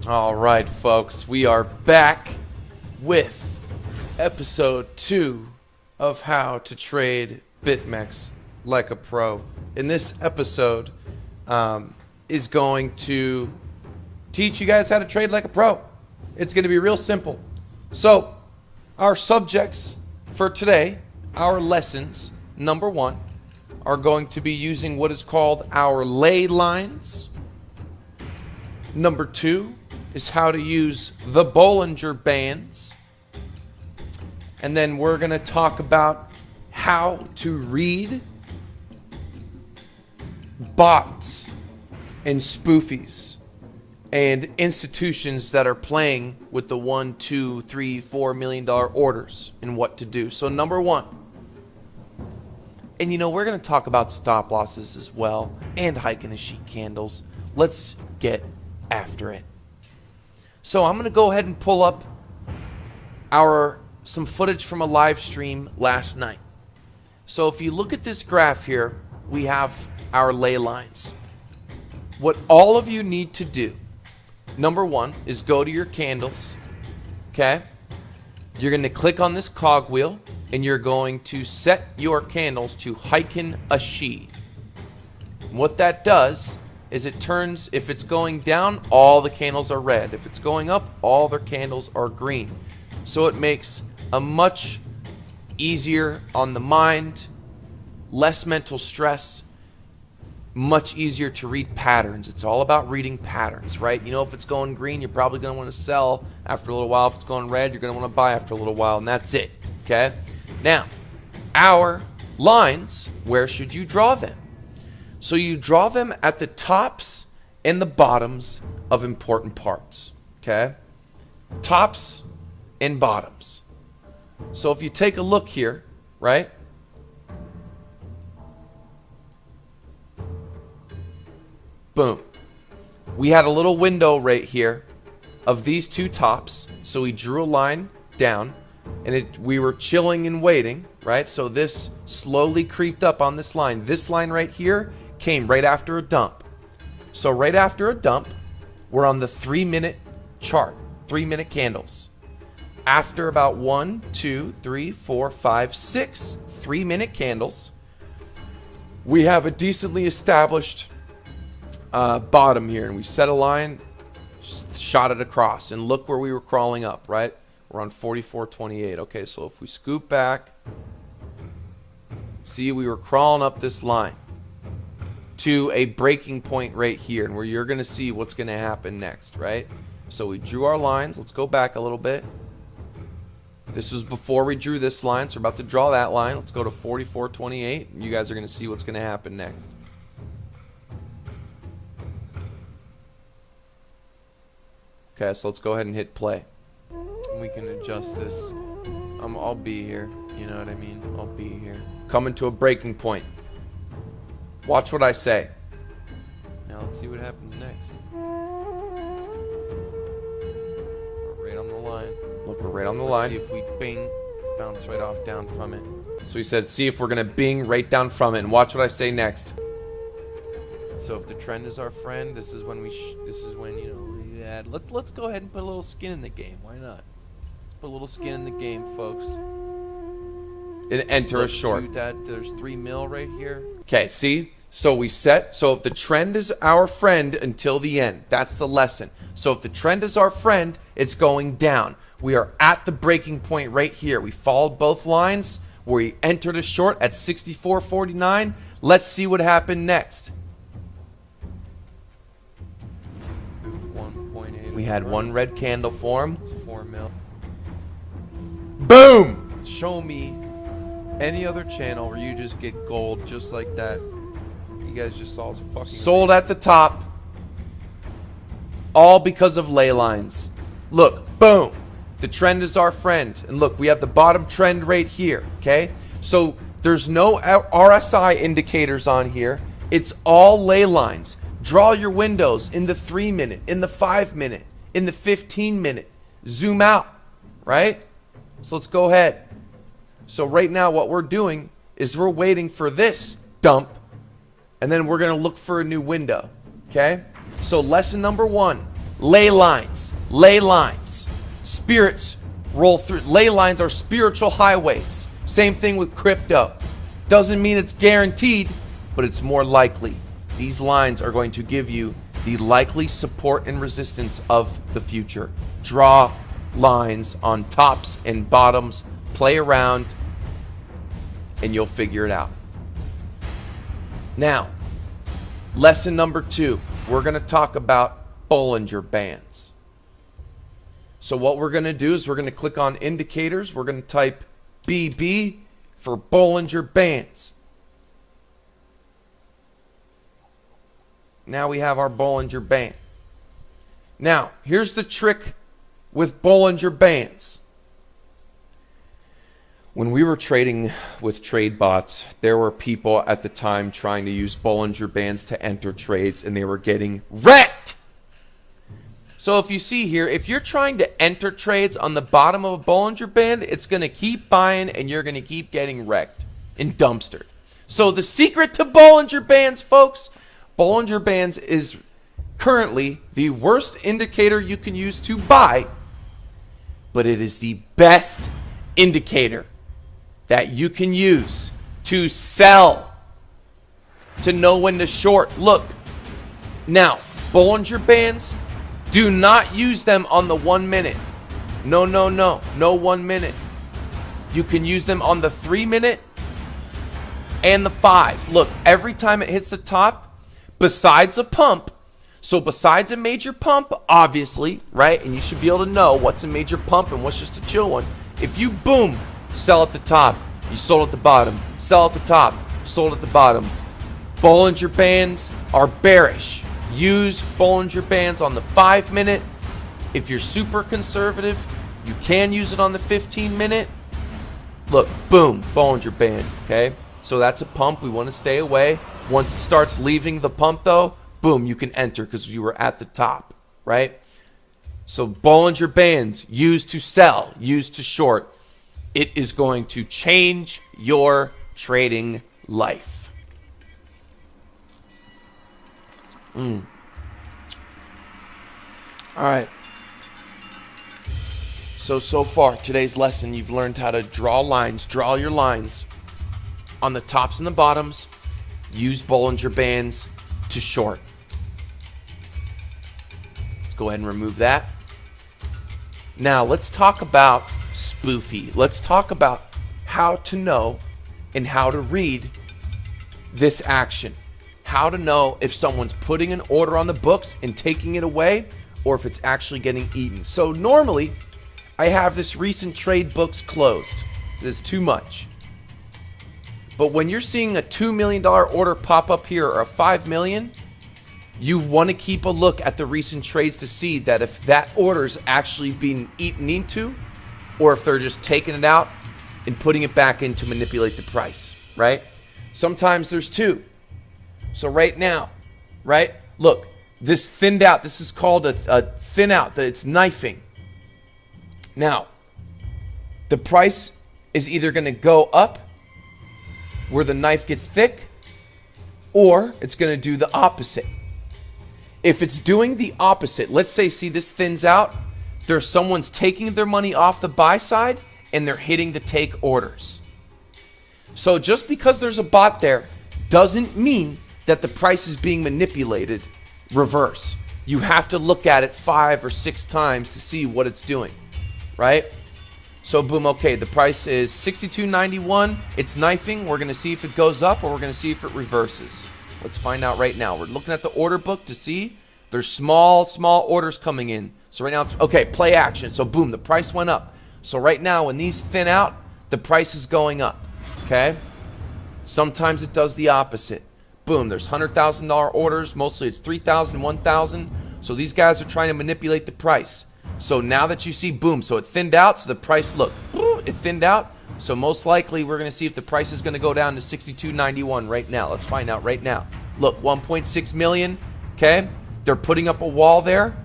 All right, folks, we are back with episode 2 of how to trade Bitmex like a pro. In this episode is going to teach you guys how to trade like a pro. It's going to be real simple. So, our subjects for today, our lessons, number 1, are going to be using what is called our ley lines. Number 2 is how to use the Bollinger Bands. And then we're going to talk about how to read bots and spoofies and institutions that are playing with the $1, $2, $3, $4 million orders and what to do. So number 1, and we're going to talk about stop losses as well and hiking a sheet candles. Let's get after it. So I'm going to go ahead and pull up some footage from a live stream last night. So if you look at this graph here, we have our ley lines. What all of you need to do, number 1, is go to your candles. Okay? You're going to click on this cogwheel and you're going to set your candles to hiking a sheet. What that does is it turns, if it's going down, all the candles are red. If it's going up, all their candles are green. So it makes a much easier on the mind, less mental stress, much easier to read patterns. It's all about reading patterns, right? If it's going green, you're probably going to want to sell after a little while. If it's going red, you're going to want to buy after a little while, and that's it, okay? Now, our lines, where should you draw them? So you draw them at the tops and the bottoms of important parts, okay? Tops and bottoms. So if you take a look here, right? Boom. We had a little window right here of these two tops. So we drew a line down and we were chilling and waiting, right? So this slowly creeped up on this line. This line right here came right after a dump. So right after a dump, we're on the 3-minute chart, 3-minute candles. After about 1, 2, 3, 4, 5, 6 3-minute candles, we have a decently established bottom here, and we set a line, shot it across, and look where we were crawling up, right? We're on 44.28. Okay, so if we scoop back, see, we were crawling up this line to a breaking point right here, and where you're going to see what's going to happen next, right? So we drew our lines. Let's go back a little bit. This was before we drew this line, so we're about to draw that line. Let's go to 44.28, and you guys are going to see what's going to happen next. Okay, so let's go ahead and hit play. We can adjust this. I'll be here. You know what I mean? I'll be here. Coming to a breaking point. Watch what I say. Now let's see what happens next. We're right on the line. Look, we're right on the line. See if we bing, bounce right off down from it. So he said, see if we're gonna bing right down from it, and watch what I say next. So if the trend is our friend, this is when we we add. Let's go ahead and put a little skin in the game. Why not? Let's put a little skin in the game, folks. And enter a short. There's 3 mil right here. Okay, see? So we set. So if the trend is our friend until the end, that's the lesson. So if the trend is our friend, it's going down. We are at the breaking point right here. We followed both lines. We entered a short at 64.49. Let's see what happened next. We had one red candle form. It's 4 mil. Boom! Show me any other channel where you just get gold just like that. You guys just saw fucking sold at the top. All because of ley lines. Look, boom. The trend is our friend. And look, we have the bottom trend right here, okay? So there's no RSI indicators on here. It's all ley lines. Draw your windows in the 3-minute, in the 5-minute, in the 15-minute. Zoom out, right? So let's go ahead. So right now what we're doing is we're waiting for this dump, and then we're going to look for a new window, okay? So lesson number 1, ley lines, ley lines. Spirits roll through. Ley lines are spiritual highways. Same thing with crypto. Doesn't mean it's guaranteed, but it's more likely. These lines are going to give you the likely support and resistance of the future. Draw lines on tops and bottoms, play around, and you'll figure it out. Now, lesson number 2, we're going to talk about Bollinger Bands. So what we're going to do is we're going to click on indicators. We're going to type BB for Bollinger Bands. Now we have our Bollinger Band. Now, here's the trick with Bollinger Bands. When we were trading with trade bots, there were people at the time trying to use Bollinger Bands to enter trades, and they were getting wrecked. So if you see here, if you're trying to enter trades on the bottom of a Bollinger Band, it's going to keep buying and you're going to keep getting wrecked and dumpstered. So the secret to Bollinger Bands, folks, Bollinger Bands is currently the worst indicator you can use to buy, but it is the best indicator that you can use to sell, to know when to short. Look, now, Bollinger Bands, do not use them on the 1 minute. No 1 minute. You can use them on the 3 minute and the 5. Look, every time it hits the top, besides a pump, so besides a major pump, obviously, right? And you should be able to know what's a major pump and what's just a chill one. If you, boom, sell at the top, you sold at the bottom, sell at the top, sold at the bottom. Bollinger Bands are bearish. Use Bollinger Bands on the 5 minute. If you're super conservative, you can use it on the 15 minute. Look, boom, Bollinger Band, okay? So that's a pump. We want to stay away. Once it starts leaving the pump, though, boom, you can enter because you were at the top, right? So Bollinger Bands, used to sell, used to short. It is going to change your trading life. All right. So far, today's lesson, you've learned how to draw lines, draw your lines on the tops and the bottoms. Use Bollinger Bands to short. Let's go ahead and remove that. Now, let's talk about spoofy. Let's talk about how to know and how to read this action. How to know if someone's putting an order on the books and taking it away, or if it's actually getting eaten. So normally, I have this recent trade books closed. There's too much. But when you're seeing a $2 million order pop up here, or a $5 million, you want to keep a look at the recent trades to see that if that order is actually being eaten into, or if they're just taking it out and putting it back in to manipulate the price, right? Sometimes there's two. So right now, right? Look, this thinned out. This is called a thin out. It's knifing. Now, the price is either going to go up where the knife gets thick, or it's going to do the opposite. If it's doing the opposite, let's say, see this thins out, there's someone's taking their money off the buy side and they're hitting the take orders. So just because there's a bot there doesn't mean that the price is being manipulated reverse. You have to look at it 5 or 6 times to see what it's doing, right? So boom, okay, the price is $62.91. It's knifing. We're going to see if it goes up, or we're going to see if it reverses. Let's find out right now. We're looking at the order book to see. There's small orders coming in. So right now it's, okay, play action. So boom, the price went up. So right now when these thin out, the price is going up, okay? Sometimes it does the opposite. Boom, there's $100,000 orders. Mostly it's 3,000, 1,000. So these guys are trying to manipulate the price. So now that you see, boom, so it thinned out, so the price, look, it thinned out. So most likely we're going to see if the price is going to go down to $62.91 right now. Let's find out right now. Look, 1.6 million, okay? They're putting up a wall there.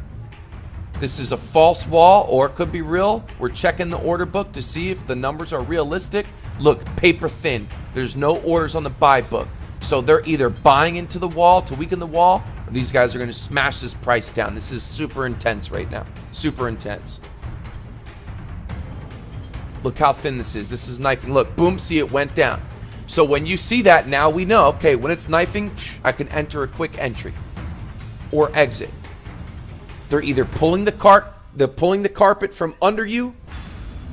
This is a false wall, or it could be real. We're checking the order book to see if the numbers are realistic. Look, paper thin. There's no orders on the buy book. So they're either buying into the wall to weaken the wall, These guys are going to smash this price down. This is super intense right now. Super intense. Look how thin this is. This is knifing. Look, boom, see it went down. So when you see that, now we know, okay, when it's knifing, I can enter a quick entry or exit. They're either pulling the carpet from under you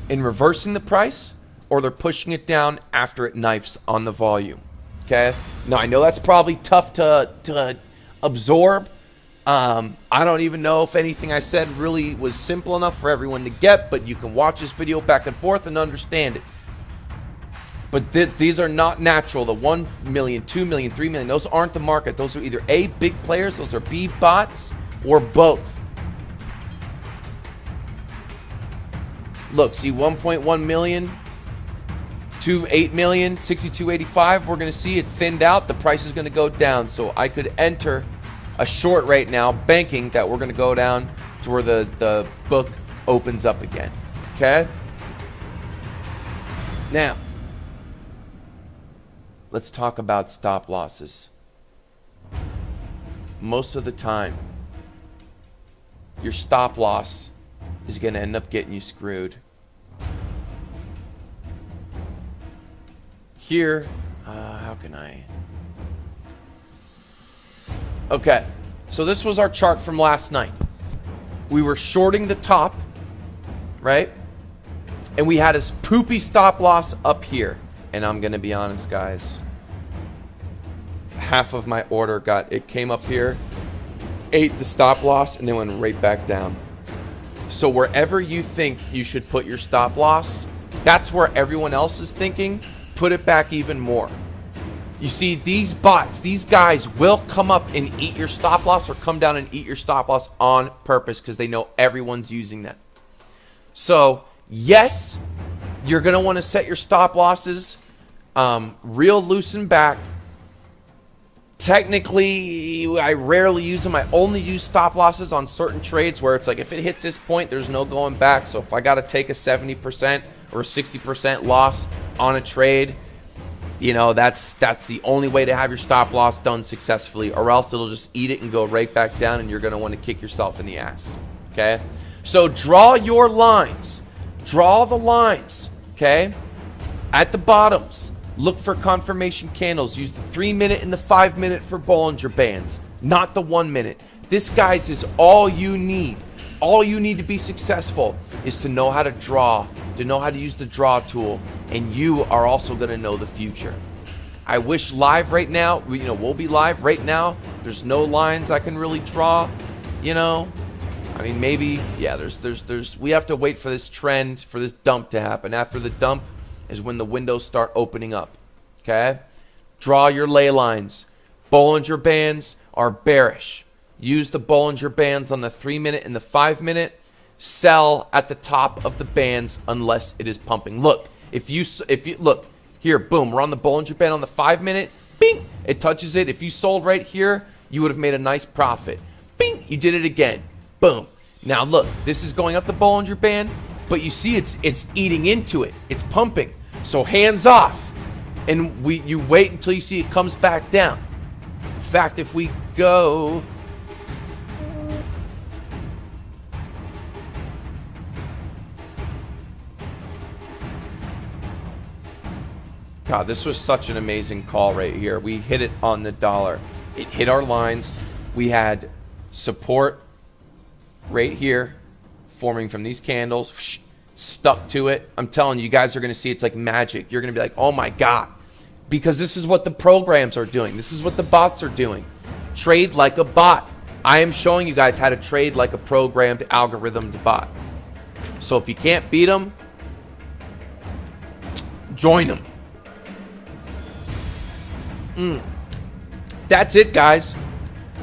and reversing the price, or they're pushing it down after it knifes on the volume. Okay? Now, I know that's probably tough to absorb. I don't even know if anything I said really was simple enough for everyone to get, but you can watch this video back and forth and understand it. But these are not natural. The 1 million, 2 million, 3 million, those aren't the market. Those are either A, big players, those are B, bots, or both. Look, see 1.1 million, 8 million, 62.85. We're going to see it thinned out. The price is going to go down. So I could enter a short right now, banking that we're going to go down to where the book opens up again. Okay? Now, let's talk about stop losses. Most of the time, your stop loss is going to end up getting you screwed. Here, how can I? Okay, so this was our chart from last night. We were shorting the top, right? And we had this poopy stop loss up here. And I'm gonna be honest, guys. Half of my order it came up here, ate the stop loss, and then went right back down. So wherever you think you should put your stop loss, that's where everyone else is thinking. Put it back even more. You see, these bots, these guys will come up and eat your stop loss or come down and eat your stop loss on purpose because they know everyone's using that. So, yes, you're going to want to set your stop losses real loose and back. Technically, I rarely use them. I only use stop losses on certain trades where it's like if it hits this point, there's no going back. So if I got to take a 70% or a 60% loss on a trade, you know, that's the only way to have your stop loss done successfully, or else it'll just eat it and go right back down and you're going to want to kick yourself in the ass. Okay? So draw your lines. Draw the lines, okay? At the bottoms, look for confirmation candles. Use the 3-minute and the 5-minute for Bollinger Bands, not the 1 minute. This, guys, is all you need. All you need to be successful is to know how to draw, to know how to use the draw tool, and you are also going to know the future. I wish live right now, we'll be live right now. There's no lines I can really draw, you know. I mean, maybe, yeah, we have to wait for this trend, for this dump to happen. After the dump is when the windows start opening up, okay? Draw your ley lines. Bollinger Bands are bearish. Use the Bollinger Bands on the 3-minute and the 5-minute. Sell at the top of the bands unless it is pumping. Look, if you look here, boom, we're on the Bollinger Band on the 5-minute. Bing, it touches it. If you sold right here, you would have made a nice profit. Bing, you did it again. Boom. Now look, this is going up the Bollinger Band, but you see it's eating into it. It's pumping. So hands off, and you wait until you see it comes back down. In fact, if we go. God, this was such an amazing call right here. We hit it on the dollar. It hit our lines. We had support right here forming from these candles. Stuck to it. I'm telling you, you guys are going to see it's like magic. You're going to be like, oh my God. Because this is what the programs are doing. This is what the bots are doing. Trade like a bot. I am showing you guys how to trade like a programmed algorithmed bot. So if you can't beat them, join them. That's it, guys.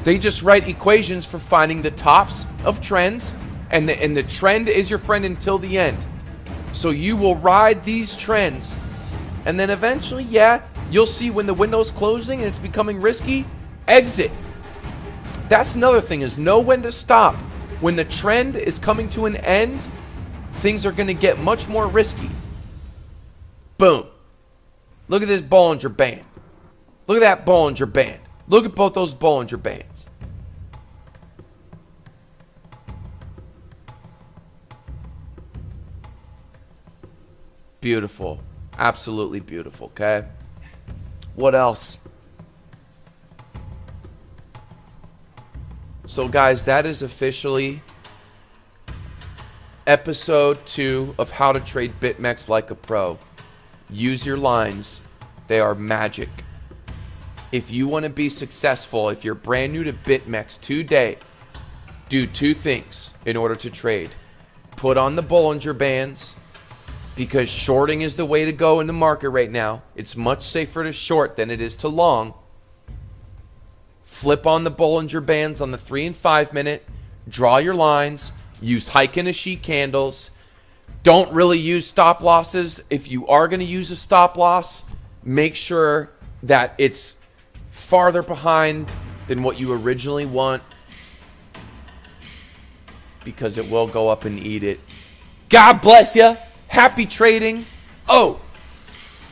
They just write equations for finding the tops of trends, and the trend is your friend until the end. So you will ride these trends, and then eventually, yeah, you'll see when the window's closing and it's becoming risky, exit. That's another thing, is know when to stop. When the trend is coming to an end, things are going to get much more risky. Boom. Look at this Bollinger Band. Look at that Bollinger Band. Look at both those Bollinger Bands. Beautiful. Absolutely beautiful, okay? What else? So, guys, that is officially episode 2 of How to Trade Bitmex Like a Pro. Use your lines. They are magic. If you want to be successful, if you're brand new to Bitmex today, do 2 things in order to trade. Put on the Bollinger Bands, because shorting is the way to go in the market right now. It's much safer to short than it is to long. Flip on the Bollinger Bands on the 3 and 5 minute. Draw your lines. Use Heiken Ashi candles. Don't really use stop losses. If you are going to use a stop loss, make sure that it's farther behind than what you originally want, because it will go up and eat it. God bless you. Happy trading. Oh,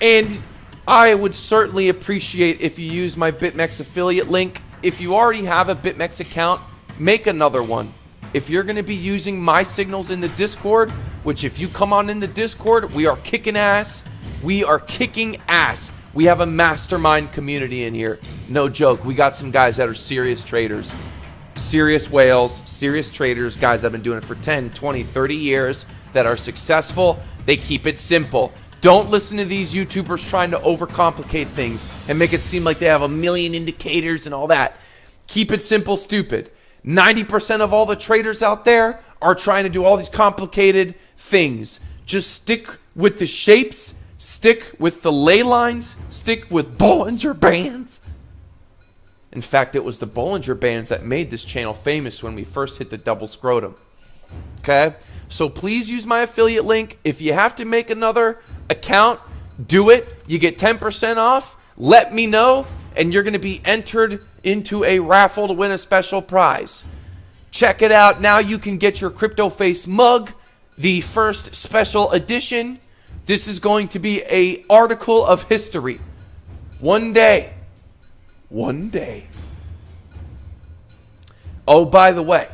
and I would certainly appreciate if you use my Bitmex affiliate link. If you already have a Bitmex account, make another one. If you're going to be using my signals in the Discord, which if you come on in the Discord, we are kicking ass. We are kicking ass. We have a mastermind community in here. No joke. We got some guys that are serious traders. Serious whales, serious traders, guys that have been doing it for 10, 20, 30 years that are successful. They keep it simple. Don't listen to these YouTubers trying to overcomplicate things and make it seem like they have a million indicators and all that. Keep it simple, stupid. 90% of all the traders out there are trying to do all these complicated things. Just stick with the shapes, stick with the ley lines, stick with Bollinger Bands. In fact, it was the Bollinger Bands that made this channel famous when we first hit the double scrotum. Okay? So please use my affiliate link. If you have to make another account, do it. You get 10% off. Let me know, and you're going to be entered into a raffle to win a special prize. Check it out. Now you can get your Crypto Face mug, the first special edition. This is going to be an article of history. One day. One day. Oh, by the way,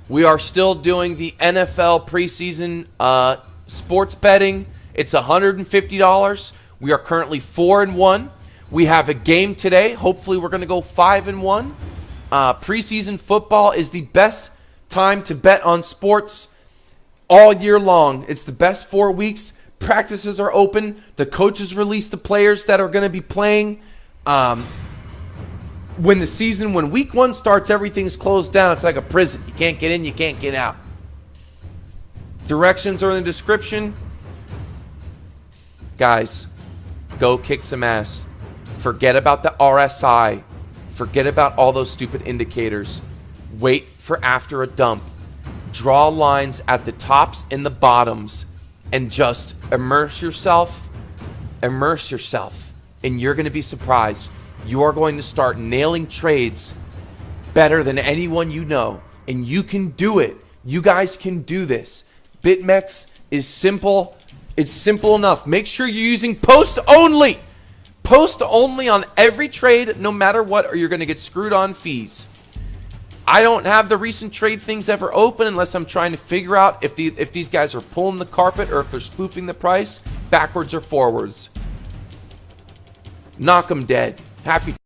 we are still doing the NFL preseason sports betting. It's $150. We are currently 4-1. We have a game today. Hopefully, we're going to go 5-1. Preseason football is the best time to bet on sports all year long. It's the best 4 weeks. Practices are open. The coaches release the players that are going to be playing. When week 1 starts, everything's closed down. It's like a prison. You can't get in, you can't get out. Directions are in the description. Guys, go kick some ass. Forget about the RSI. Forget about all those stupid indicators. Wait for after a dump. Draw lines at the tops and the bottoms and just immerse yourself. Immerse yourself. And you're going to be surprised. You are going to start nailing trades better than anyone you know. And you can do it. You guys can do this. Bitmex is simple. It's simple enough. Make sure you're using post only. Post only on every trade, no matter what, or you're going to get screwed on fees. I don't have the recent trade things ever open unless I'm trying to figure out if these guys are pulling the carpet or if they're spoofing the price backwards or forwards. Knock them dead. Happy